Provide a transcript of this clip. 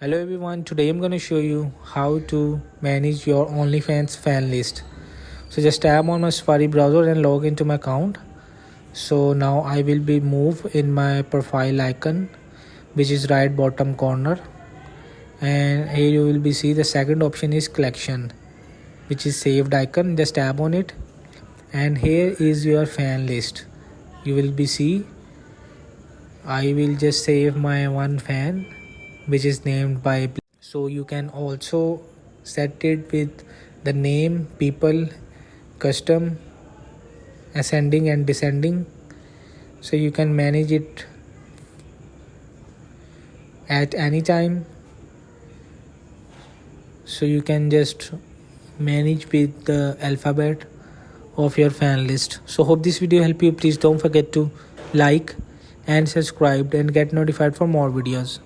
Hello everyone, today I'm going to show you how to manage your OnlyFans fan list. So just tap on my Safari browser and log into my account. So now I will be moved in my profile icon, which is right bottom corner, and here you will be see the second option is collection, which is saved icon. Just tap on it and here is your fan list. You will be see I will just save my one fan which is named by, so you can also set it with the name, people, custom, ascending and descending, so you can manage it at any time. So you can just manage with the alphabet of your fan list. So hope this video help you. Please don't forget to like and subscribe and get notified for more videos.